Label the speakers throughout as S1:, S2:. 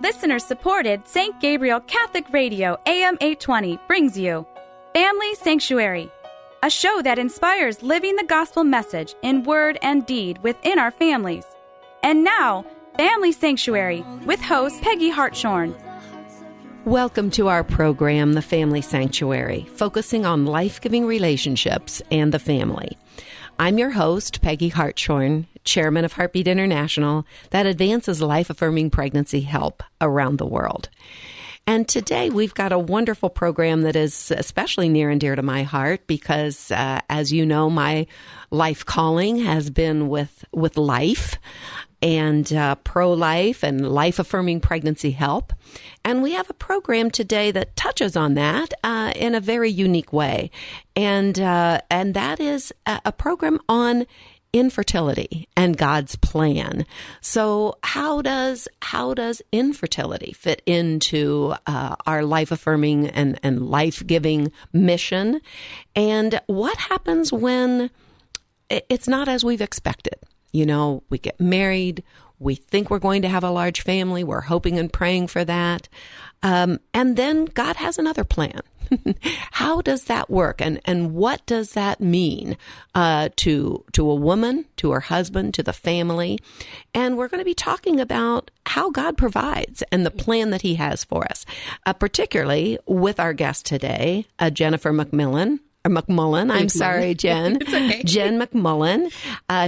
S1: listener-supported St. Gabriel Catholic Radio AM 820 brings you Family Sanctuary, a show that inspires living the gospel message in word and deed within our families. And now, Family Sanctuary with host Peggy Hartshorn.
S2: Welcome to our program, The Family Sanctuary, focusing on life-giving relationships and the family. I'm your host, Peggy Hartshorn, chairman of Heartbeat International, that advances life-affirming pregnancy help around the world. And today we've got a wonderful program that is especially near and dear to my heart because, as you know, my life calling has been with life and pro-life and life-affirming pregnancy help. And we have a program today that touches on that in a very unique way. And that is a program on infertility and God's plan. So how does infertility fit into our life-affirming and life-giving mission? And what happens when it's not as we've expected? You know, we get married, we think we're going to have a large family, we're hoping and praying for that, and then God has another plan. How does that work? And what does that mean to a woman, to her husband, to the family? And we're going to be talking about how God provides and the plan that He has for us, particularly with our guest today, Jennifer McMullin. I'm sorry, Jen.
S3: It's okay.
S2: Jen McMullin.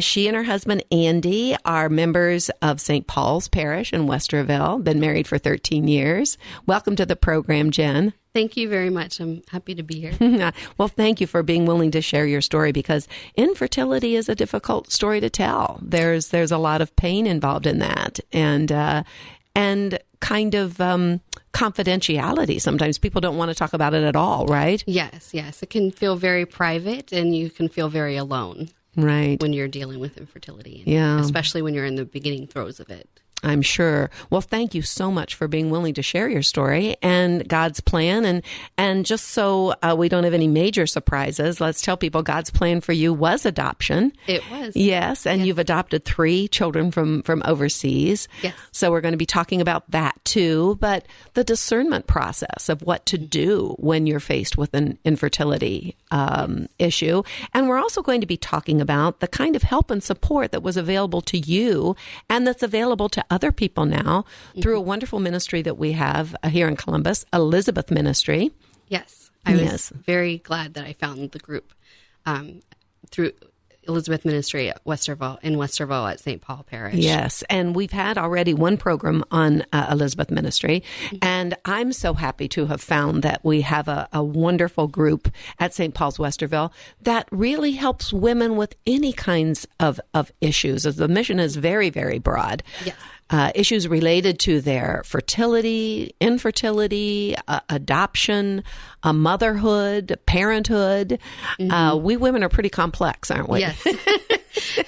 S2: She and her husband, Andy, are members of St. Paul's Parish in Westerville, been married for 13 years. Welcome to the program, Jen.
S3: Thank you very much. I'm happy to be here.
S2: Well, thank you for being willing to share your story because infertility is a difficult story to tell. There's a lot of pain involved in that and kind of confidentiality. Sometimes people don't want to talk about it at all, right?
S3: Yes. It can feel very private and you can feel very alone.
S2: Right.
S3: When you're dealing with infertility.
S2: Yeah.
S3: Especially when you're in the beginning throes of it.
S2: I'm sure. Well, thank you so much for being willing to share your story and God's plan. And just so we don't have any major surprises, let's tell people God's plan for you was adoption.
S3: It was.
S2: Yes. And You've adopted 3 children from overseas.
S3: Yes.
S2: So we're going to be talking about that too. But the discernment process of what to do when you're faced with an infertility issue. And we're also going to be talking about the kind of help and support that was available to you and that's available to other people now through a wonderful ministry that we have here in Columbus, Elizabeth Ministry.
S3: Yes. I was very glad that I found the group through Elizabeth Ministry at Westerville at St. Paul Parish.
S2: Yes, and we've had already one program on Elizabeth Ministry, and I'm so happy to have found that we have a wonderful group at St. Paul's Westerville that really helps women with any kinds of issues. The mission is very, very broad.
S3: Yes.
S2: Issues related to their fertility, infertility, adoption, motherhood, parenthood. We women are pretty complex, aren't we?
S3: Yes.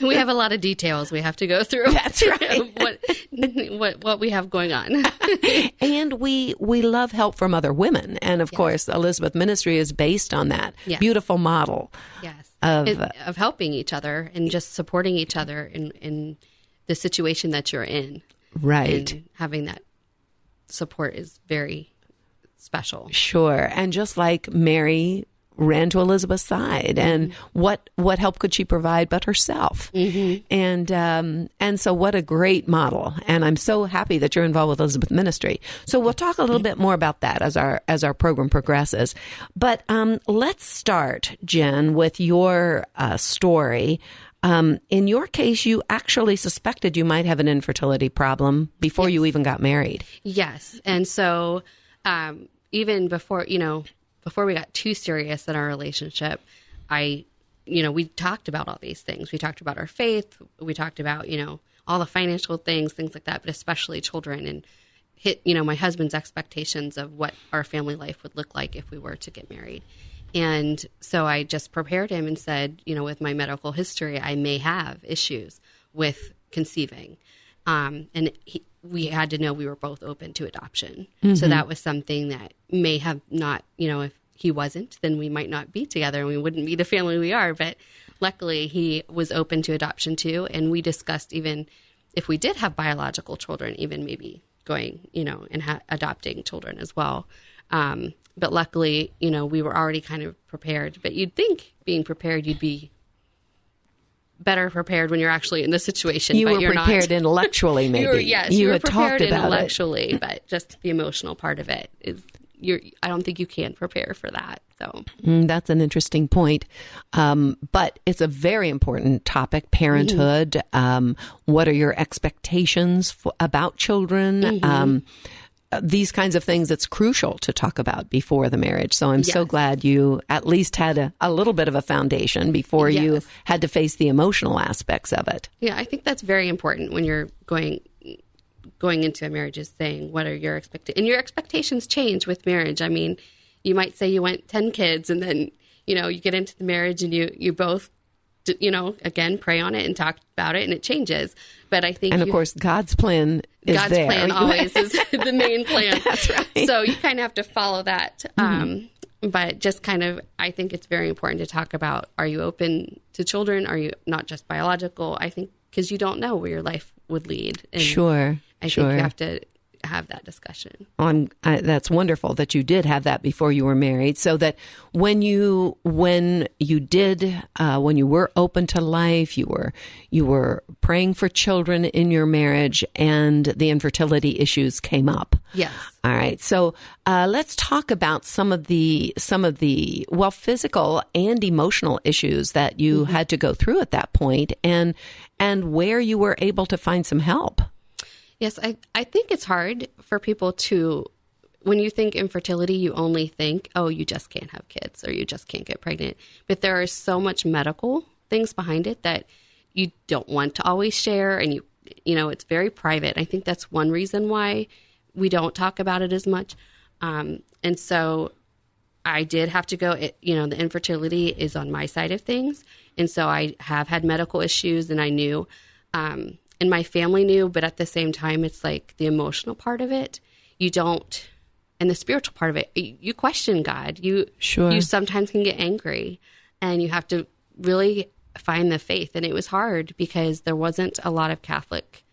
S3: We have a lot of details we have to go through.
S2: That's right.
S3: what we have going on.
S2: And we love help from other women. And of course, Elizabeth Ministry is based on that beautiful model.
S3: Yes.
S2: Of
S3: helping each other and just supporting each other in the situation that you're in.
S2: Right.
S3: And having that support is very special.
S2: Sure. And just like Mary ran to Elizabeth's side, and what help could she provide but herself? And so what a great model. And I'm so happy that you're involved with Elizabeth Ministry. So we'll talk a little bit more about that as our program progresses. But let's start, Jen, with your story. In your case, you actually suspected you might have an infertility problem before you even got married.
S3: Yes. And so even before we got too serious in our relationship, we talked about all these things. We talked about our faith. We talked about, all the financial things like that, but especially children, and hit, my husband's expectations of what our family life would look like if we were to get married. And so I just prepared him and said, with my medical history, I may have issues with conceiving. And we had to know we were both open to adoption. So that was something that may have not, if he wasn't, then we might not be together and we wouldn't be the family we are. But luckily, he was open to adoption too. And we discussed even if we did have biological children, even maybe going, and adopting children as well. But luckily, we were already kind of prepared. But you'd think being prepared, you'd be better prepared when you're actually in the situation.
S2: You
S3: but
S2: were
S3: you're
S2: prepared
S3: not.
S2: intellectually, maybe.
S3: You were
S2: had
S3: prepared
S2: talked about
S3: intellectually, but just the emotional part of it is. I don't think you can prepare for that. So
S2: that's an interesting point. But it's a very important topic, parenthood. What are your expectations about children? These kinds of things, it's crucial to talk about before the marriage. So I'm so glad you at least had a little bit of a foundation before you had to face the emotional aspects of it.
S3: Yeah, I think that's very important when you're going into a marriage, is saying, what are your expectations? And your expectations change with marriage. I mean, you might say you want 10 kids and then, you get into the marriage and you both, again, pray on it and talk about it, and it changes. But I think... And
S2: of course, God's plan is
S3: God's
S2: there.
S3: plan always is the main plan.
S2: That's right.
S3: So you kind of have to follow that. But just kind of, I think it's very important to talk about, are you open to children? Are you not just biological? I think because you don't know where your life would lead. And
S2: Sure.
S3: I think you have to have that discussion.
S2: That's wonderful that you did have that before you were married, so that when you were open to life, you were praying for children in your marriage, and the infertility issues came up.
S3: Yes.
S2: All right. So let's talk about some of the physical and emotional issues that you had to go through at that point, and where you were able to find some help.
S3: Yes, I think it's hard for people to, when you think infertility, you only think, oh, you just can't have kids or you just can't get pregnant. But there are so much medical things behind it that you don't want to always share, and it's very private. I think that's one reason why we don't talk about it as much. And so I did have to go, the infertility is on my side of things. And so I have had medical issues, and I knew, and my family knew, but at the same time, it's like the emotional part of it, you don't, and the spiritual part of it, you question God. You sometimes can get angry, and you have to really find the faith. And it was hard because there wasn't a lot of Catholic,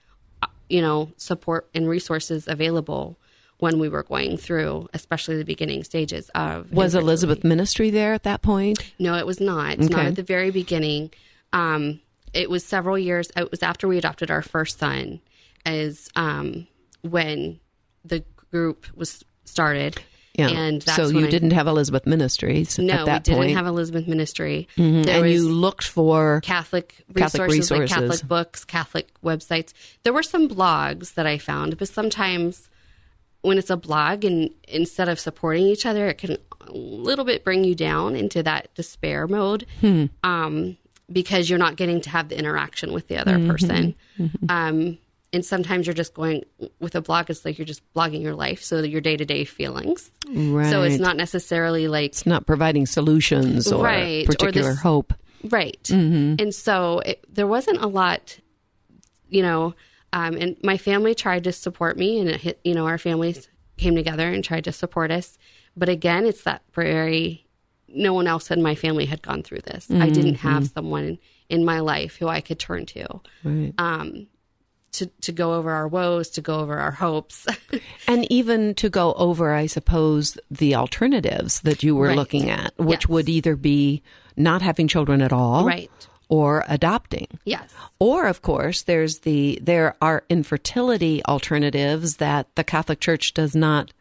S3: support and resources available when we were going through, especially the beginning stages of.
S2: Was Elizabeth Ministry there at that point?
S3: No, it was not. It's not at the very beginning. It was several years. It was after we adopted our first son, when the group was started.
S2: Yeah.
S3: And that's
S2: so you didn't have Elizabeth Ministries at that point?
S3: No, we didn't have Elizabeth Ministry.
S2: And you looked for
S3: Catholic resources, like Catholic books, Catholic websites. There were some blogs that I found, but sometimes when it's a blog, and instead of supporting each other, it can a little bit bring you down into that despair mode. Because you're not getting to have the interaction with the other person. And sometimes you're just going with a blog, it's like you're just blogging your life, so your day-to-day feelings.
S2: Right.
S3: So it's not necessarily like...
S2: It's not providing solutions or particular hope.
S3: Right. And so there wasn't a lot, and my family tried to support me, and our families came together and tried to support us. But again, it's that no one else in my family had gone through this. I didn't have someone in my life who I could turn to, to go over our woes, to go over our hopes.
S2: And even to go over, I suppose, the alternatives that you were looking at, which would either be not having children at all, or adopting.
S3: Yes.
S2: Or, of course, there are infertility alternatives that the Catholic Church does not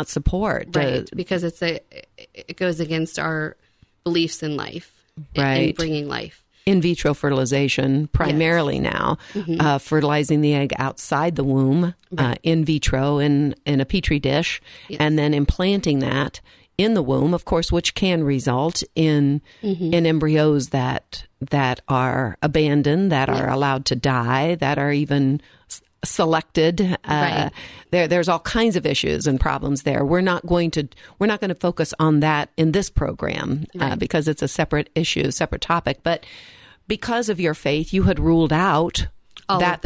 S2: support.
S3: Right, because it goes against our beliefs in life, in bringing life.
S2: In vitro fertilization, primarily now, fertilizing the egg outside the womb, in vitro in a petri dish, and then implanting that in the womb, of course, which can result in embryos that are abandoned, that are allowed to die, that are even selected. There's all kinds of issues and problems there. We're not going to focus on that in this program because it's a separate issue, separate topic. But because of your faith, you had ruled out that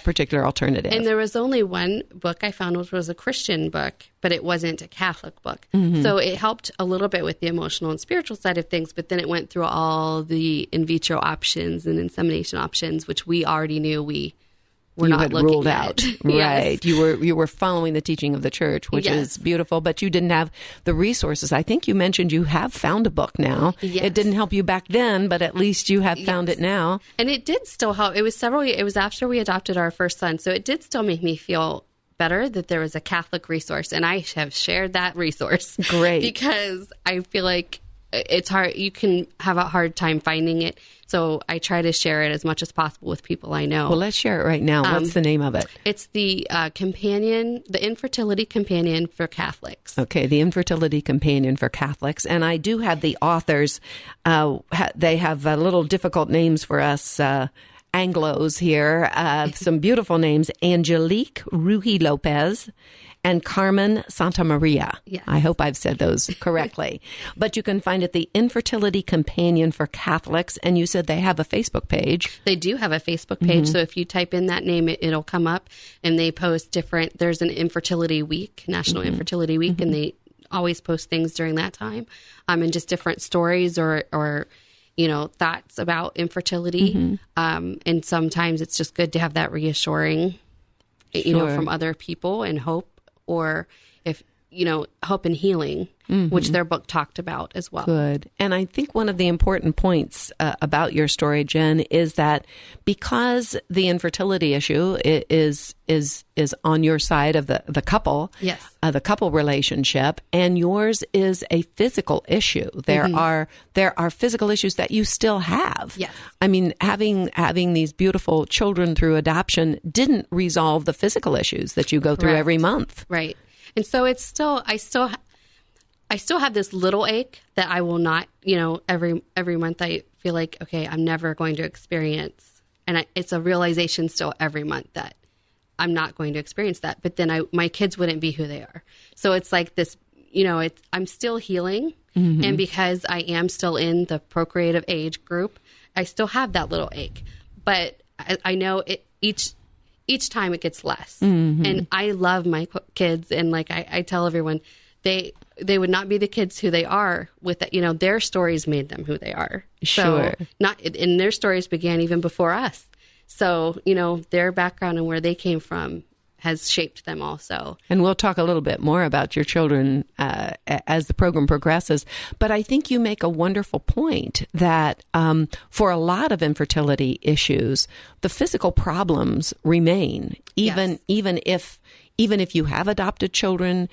S2: particular alternative.
S3: And there was only one book I found, which was a Christian book, but it wasn't a Catholic book. So it helped a little bit with the emotional and spiritual side of things, but then it went through all the in vitro options and insemination options, which we already knew we we're
S2: you
S3: not
S2: had
S3: looking
S2: ruled
S3: at.
S2: out.
S3: Yes.
S2: Right. You were following the teaching of the church, which is beautiful, but you didn't have the resources. I think you mentioned you have found a book now.
S3: Yes.
S2: It didn't help you back then, but at least you have found it now.
S3: And it did still help. It was after we adopted our first son, so it did still make me feel better that there was a Catholic resource, and I have shared that resource.
S2: Great.
S3: Because I feel like it's hard. You can have a hard time finding it. So I try to share it as much as possible with people I know.
S2: Well, let's share it right now. What's the name of it?
S3: It's the the Infertility Companion for Catholics.
S2: Okay, the Infertility Companion for Catholics. And I do have the authors. They have little difficult names for us Anglos here. Some beautiful names. Angelique Ruhi Lopez and Carmen Santa Maria.
S3: Yes.
S2: I hope I've said those correctly. But you can find it, the Infertility Companion for Catholics. And you said they have a Facebook page.
S3: They do have a Facebook page. So if you type in that name, it'll come up. And they post there's an Infertility Week, National Infertility Week, and they always post things during that time. And just different stories or thoughts about infertility. And sometimes it's just good to have that reassuring, from other people, and hope, or if, hope and healing, which their book talked about as well.
S2: Good. And I think one of the important points about your story, Jen, is that because the infertility issue is on your side of the couple,
S3: yes,
S2: the couple relationship, and yours is a physical issue. There are physical issues that you still have.
S3: Yes.
S2: I mean, having these beautiful children through adoption didn't resolve the physical issues that you go through every month.
S3: Right. And so I still have this little ache that I will not, every month I feel like, okay, I'm never going to experience. And it's a realization still every month that I'm not going to experience that. But then my kids wouldn't be who they are. So it's like this, I'm still healing. And because I am still in the procreative age group, I still have that little ache. But I know each time it gets less. And I love my kids. And like I tell everyone, they would not be the kids who they are with that. Their stories made them who they are.
S2: Sure.
S3: So and their stories began even before us. So, their background and where they came from has shaped them also.
S2: And we'll talk a little bit more about your children as the program progresses. But I think you make a wonderful point that for a lot of infertility issues, the physical problems remain, even if you have adopted children.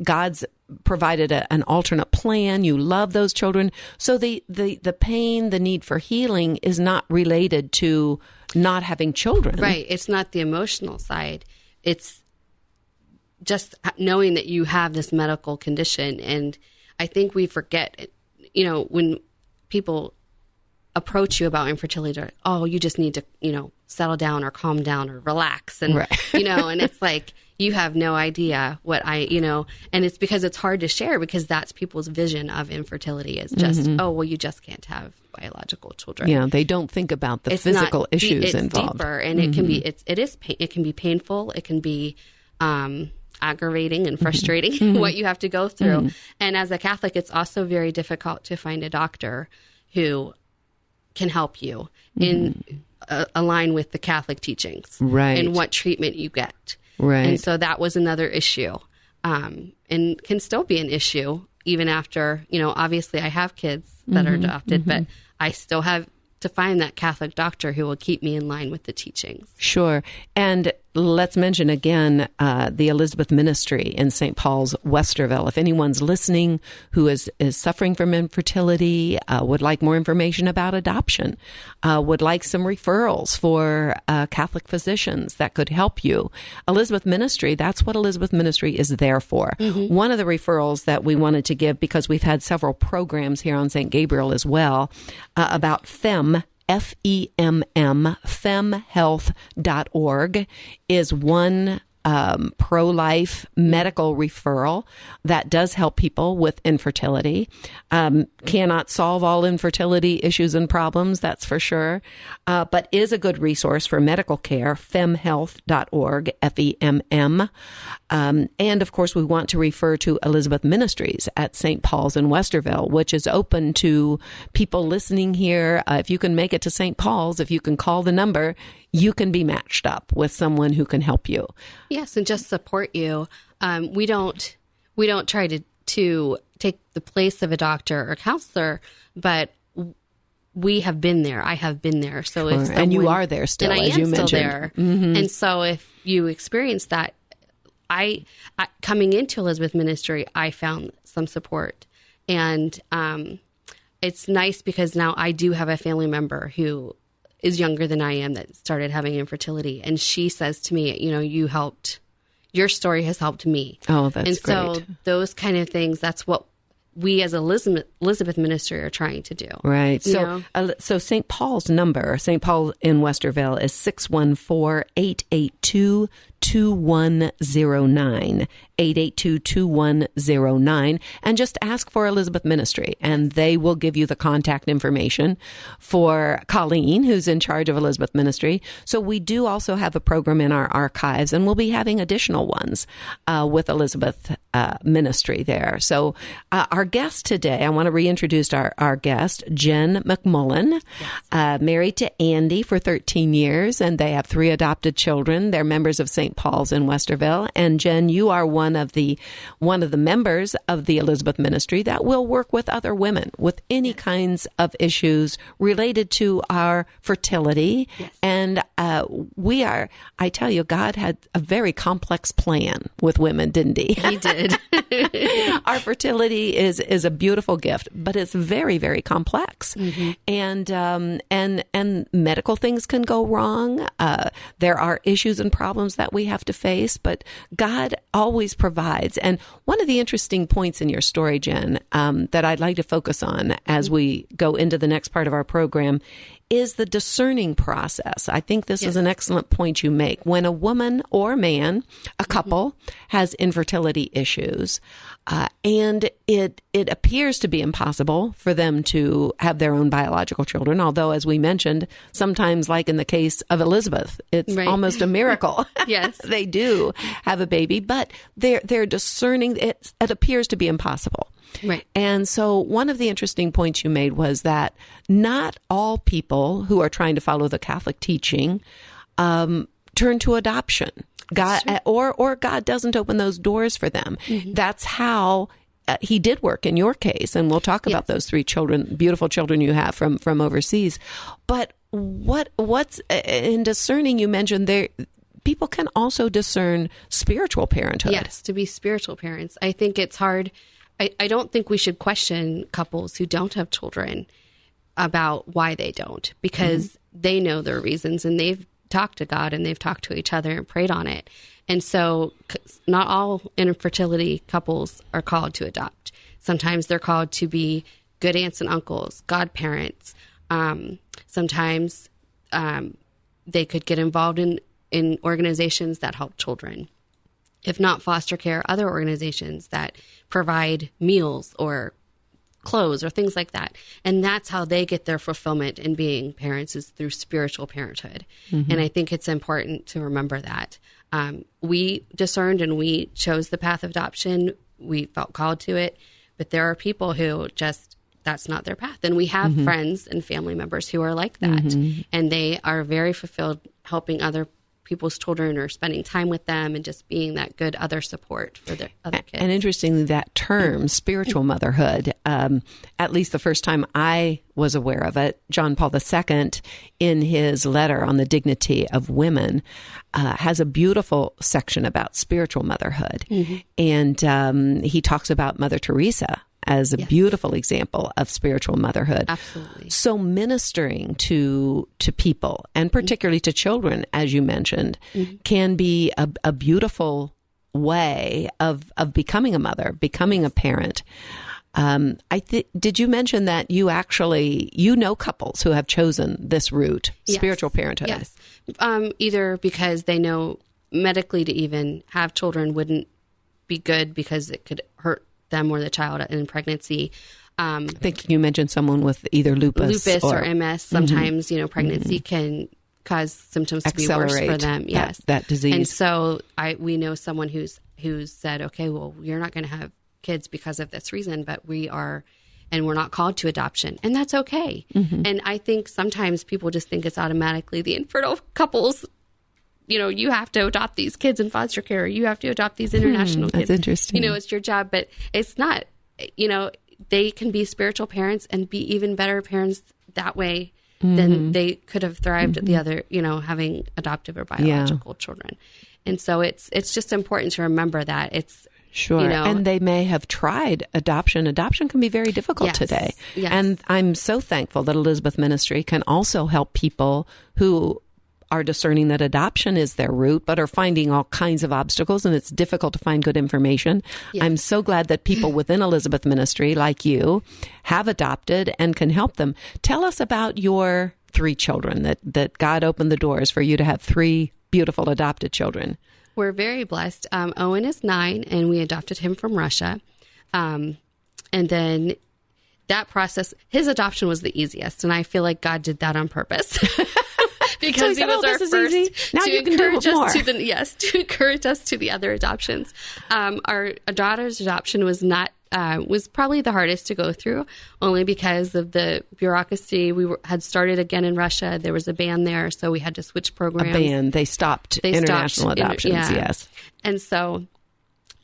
S2: God's provided an alternate plan. You love those children. So the pain, the need for healing is not related to not having children.
S3: Right. It's not the emotional side. It's just knowing that you have this medical condition. And I think we forget, when people approach you about infertility, you just need to, settle down or calm down or relax. And, and it's like, you have no idea what and it's because it's hard to share because that's people's vision of infertility is just, you just can't have biological children.
S2: Yeah, they don't think about the physical issues involved.
S3: It's deeper, and it can be, it can be painful. It can be aggravating and frustrating what you have to go through. And as a Catholic, it's also very difficult to find a doctor who can help you in align with the Catholic teachings,
S2: right,
S3: and what treatment you get.
S2: Right.
S3: And so that was another issue, and can still be an issue even after, obviously I have kids that are adopted, but I still have to find that Catholic doctor who will keep me in line with the teachings.
S2: Sure. And let's mention again the Elizabeth Ministry in St. Paul's, Westerville. If anyone's listening who is suffering from infertility, would like more information about adoption, would like some referrals for Catholic physicians that could help you, Elizabeth Ministry, that's what Elizabeth Ministry is there for. One of the referrals that we wanted to give, because we've had several programs here on St. Gabriel as well, about FEMM, FEMM, femhealth.org is one pro-life medical referral that does help people with infertility. Cannot solve all infertility issues and problems, that's for sure, but is a good resource for medical care, femhealth.org, FEMM. And of course, we want to refer to Elizabeth Ministries at St. Paul's in Westerville, which is open to people listening here. If you can make it to St. Paul's, if you can call the number, you can be matched up with someone who can help you.
S3: Yes, and just support you. We don't try to take the place of a doctor or counselor, but we have been there. I have been there. So if someone,
S2: and you are there still, as you mentioned.
S3: And I am still there. Mm-hmm. And so if you experience that, I coming into Elizabeth Ministry, I found some support. And it's nice because now I do have a family member who is younger than I am that started having infertility. And she says to me, your story has helped me.
S2: Oh, that's great.
S3: And so those kind of things, that's what we as Elizabeth Ministry are trying to do.
S2: Right. So St. Paul's number, St. Paul in Westerville, is 614-882-2109, 882-2109, and just ask for Elizabeth Ministry, and they will give you the contact information for Colleen, who's in charge of Elizabeth Ministry. So we do also have a program in our archives, and we'll be having additional ones with Elizabeth Ministry there. So our guest today, I want to reintroduce our guest, Jen McMullin, married to Andy for 13 years, and they have 3 adopted children. They're members of St. Paul's in Westerville. And Jen, you are one of the members of the Elizabeth Ministry that will work with other women with any kinds of issues related to our fertility. Yes. And I tell you, God had a very complex plan with women, didn't he?
S3: He did.
S2: Our fertility is a beautiful gift, but it's very, very complex. Mm-hmm. And medical things can go wrong. There are issues and problems that we have to face, but God always provides. And one of the interesting points in your story, Jen, that I'd like to focus on as we go into the next part of our program is the discerning process. I think this is an excellent point you make. When a woman or a man, a couple, has infertility issues, and it appears to be impossible for them to have their own biological children, although, as we mentioned, sometimes, like in the case of Elizabeth, it's almost a miracle.
S3: Yes.
S2: They do have a baby, but they're discerning. It appears to be impossible.
S3: Right.
S2: And so one of the interesting points you made was that not all people who are trying to follow the Catholic teaching turn to adoption. God or God doesn't open those doors for them. Mm-hmm. That's how he did work in your case, and we'll talk about those 3 children, beautiful children you have from overseas. But what's in discerning? You mentioned there. People can also discern spiritual parenthood.
S3: Yes, to be spiritual parents. I think it's hard. I don't think we should question couples who don't have children about why they don't, because they know their reasons and they've talked to God and they've talked to each other and prayed on it. And so not all infertility couples are called to adopt. Sometimes they're called to be good aunts and uncles, godparents. Sometimes they could get involved in organizations that help children. If not foster care, other organizations that provide meals or clothes or things like that. And that's how they get their fulfillment in being parents, is through spiritual parenthood. Mm-hmm. And I think it's important to remember that. We discerned and we chose the path of adoption. We felt called to it. But there are people who just, that's not their path. And we have friends and family members who are like that. Mm-hmm. And they are very fulfilled helping other people's children or spending time with them and just being that good other support for their other kids.
S2: And interestingly, that term, spiritual motherhood, at least the first time I was aware of it, John Paul II, in his letter on the dignity of women, has a beautiful section about spiritual motherhood. Mm-hmm. And he talks about Mother Teresa as a beautiful example of spiritual motherhood.
S3: Absolutely.
S2: So ministering to people, and particularly to children, as you mentioned, can be a beautiful way of becoming a mother, becoming a parent. Did you mention that you know couples who have chosen this route, spiritual parenthood?
S3: Yes. Either because they know medically to even have children wouldn't be good because it could hurt them or the child in pregnancy.
S2: I think you mentioned someone with either lupus
S3: or MS. Sometimes, pregnancy can cause symptoms to be worse for them. Yes,
S2: that disease.
S3: And so we know someone who who said, okay, well, we're not going to have kids because of this reason, but we're not called to adoption, and that's okay. And I think sometimes people just think it's automatically the infertile couples, you have to adopt these kids in foster care, or you have to adopt these international kids.
S2: That's interesting.
S3: It's your job, but it's not. They can be spiritual parents and be even better parents that way than they could have thrived the other, having adoptive or biological children. And so it's just important to remember that it's,
S2: sure. And they may have tried adoption. Adoption can be very difficult today.
S3: Yes.
S2: And I'm so thankful that Elizabeth Ministry can also help people who are discerning that adoption is their route, but are finding all kinds of obstacles, and it's difficult to find good information. Yes. I'm so glad that people within Elizabeth Ministry, like you, have adopted and can help them. Tell us about your 3 children, that God opened the doors for you to have 3 beautiful adopted children.
S3: We're very blessed. Owen is 9, and we adopted him from Russia. And then that process, his adoption was the easiest, and I feel like God did that on purpose. Because he was our first
S2: now
S3: to
S2: you can
S3: encourage
S2: do
S3: us to encourage us to the other adoptions. Our daughter's adoption was probably the hardest to go through, only because of the bureaucracy. We had started again in Russia. There was a ban there, so we had to switch programs.
S2: A ban. They stopped international adoptions. Yes, and
S3: so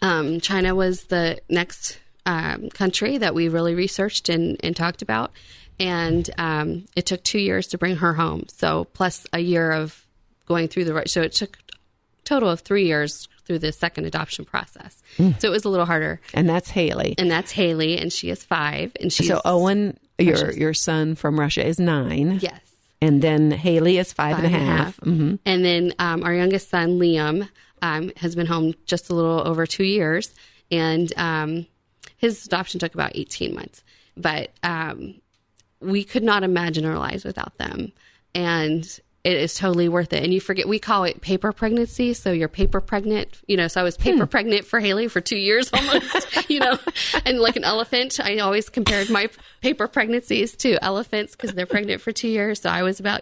S3: China was the next country that we really researched and talked about. And it took 2 years to bring her home. So plus a year of going through so it took a total of 3 years through the second adoption process. So it was a little harder.
S2: And that's Haley.
S3: And she is 5. And
S2: so Owen, your son from Russia, is 9.
S3: Yes.
S2: And then Haley is 5.5. Mm-hmm.
S3: And then our youngest son, Liam, has been home just a little over 2 years. And his adoption took about 18 months. But we could not imagine our lives without them. And it is totally worth it. And you forget, we call it paper pregnancy. So you're paper pregnant, so I was paper pregnant for Haley for 2 years almost, and like an elephant. I always compared my paper pregnancies to elephants because they're pregnant for 2 years. So I was about,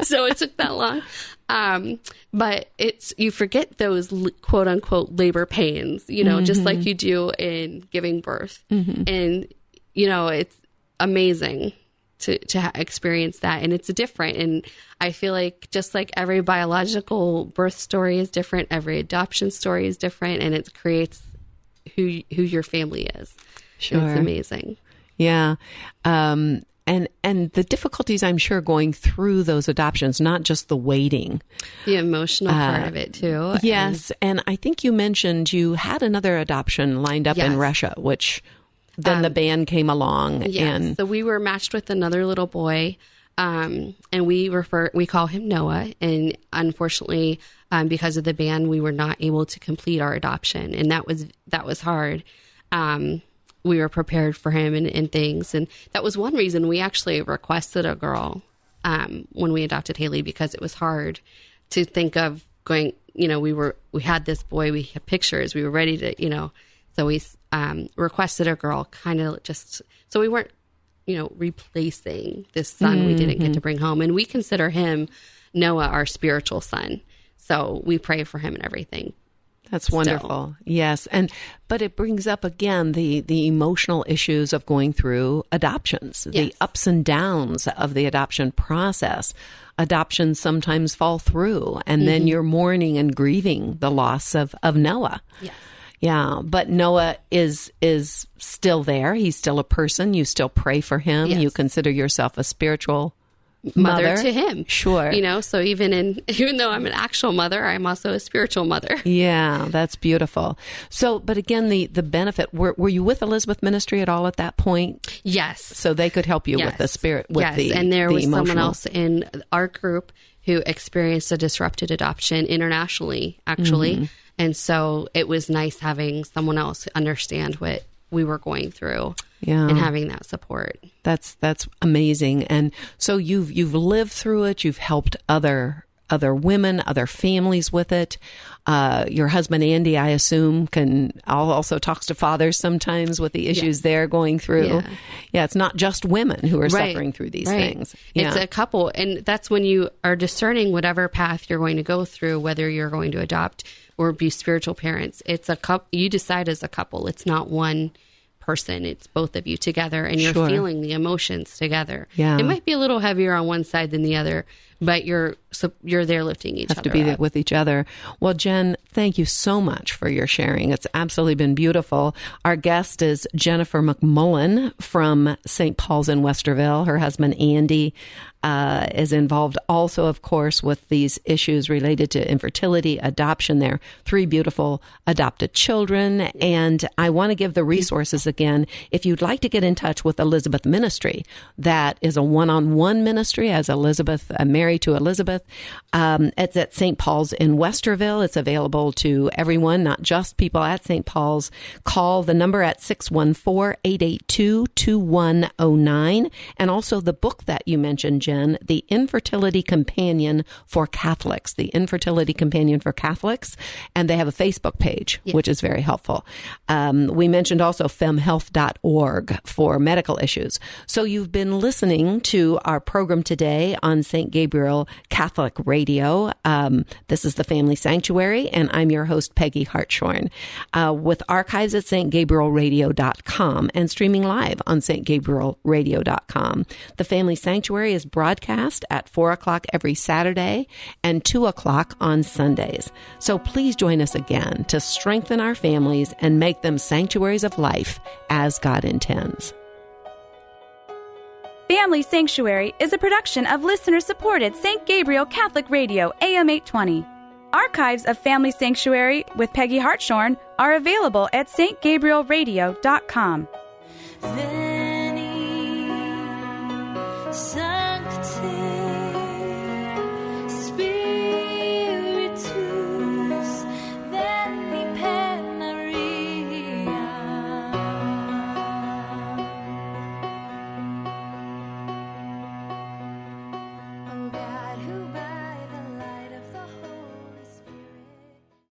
S3: so it took that long. But you forget those quote unquote labor pains, just like you do in giving birth. And, it's amazing to experience that, and it's different. And I feel like just like every biological birth story is different, every adoption story is different, and it creates who your family is.
S2: Sure.
S3: And it's amazing.
S2: Yeah. And the difficulties, I'm sure, going through those adoptions, not just the waiting.
S3: The emotional part of it, too.
S2: Yes. And I think you mentioned you had another adoption lined up in Russia, which then the ban came along.
S3: Yes. So we were matched with another little boy, and we call him Noah. And unfortunately, because of the ban, we were not able to complete our adoption. And that was hard. We were prepared for him and things. And that was one reason we actually requested a girl when we adopted Haley, because it was hard to think of going, we had this boy, we had pictures, we were ready to, so we requested a girl, kind of just, so we weren't, replacing this son we didn't get to bring home. And we consider him, Noah, our spiritual son. So we pray for him and everything.
S2: That's wonderful. Yes. But it brings up again the emotional issues of going through adoptions, the ups and downs of the adoption process. Adoptions sometimes fall through, and then you're mourning and grieving the loss of Noah.
S3: Yes.
S2: Yeah, but Noah is still there. He's still a person. You still pray for him.
S3: Yes.
S2: You consider yourself a spiritual
S3: mother to him.
S2: Sure.
S3: So even though I'm an actual mother, I'm also a spiritual mother.
S2: Yeah, that's beautiful. So, but again, the benefit, were you with Elizabeth Ministry at all at that point?
S3: Yes.
S2: So they could help you with the spirit, with the
S3: and there was
S2: emotional.
S3: someone else in our group who experienced a disrupted adoption internationally, actually. And so it was nice having someone else understand what we were going through and having that support.
S2: That's amazing. And so you've lived through it. You've helped other other women, other families with it. Your husband, Andy, I assume, also talks to fathers sometimes with the issues they're going through. Yeah, it's not just women who are suffering through these things.
S3: It's a couple. And that's when you are discerning whatever path you're going to go through, whether you're going to adopt or be spiritual parents. It's a couple. You decide as a couple. It's not one person. It's both of you together, and you're feeling the emotions together. It might be a little heavier on one side than the other, but you're there lifting each other
S2: have to be
S3: up.
S2: with each other. Well, Jen, thank you so much for your sharing. It's absolutely been beautiful. Our guest is Jennifer McMullin from St. Paul's in Westerville. Her husband, Andy, is involved also, of course, with these issues related to infertility, adoption. There are 3 beautiful adopted children. And I want to give the resources again. If you'd like to get in touch with Elizabeth Ministry, that is a one-on-one ministry as Elizabeth, married to Elizabeth. It's at St. Paul's in Westerville. It's available to everyone, not just people at St. Paul's. Call the number at 614-882-2109. And also the book that you mentioned, Jen, The Infertility Companion for Catholics, The Infertility Companion for Catholics. And they have a Facebook page, which is very helpful. We mentioned also femhealth.org for medical issues. So you've been listening to our program today on St. Gabriel Catholic Radio. This is the Family Sanctuary, and I'm your host, Peggy Hartshorn, with archives at stgabrielradio.com and streaming live on stgabrielradio.com. The Family Sanctuary is broadcast at 4 o'clock every Saturday and 2 o'clock on Sundays. So please join us again to strengthen our families and make them sanctuaries of life as God intends.
S1: Family Sanctuary is a production of listener-supported St. Gabriel Catholic Radio, AM 820. Archives of Family Sanctuary with Peggy Hartshorn are available at stgabrielradio.com.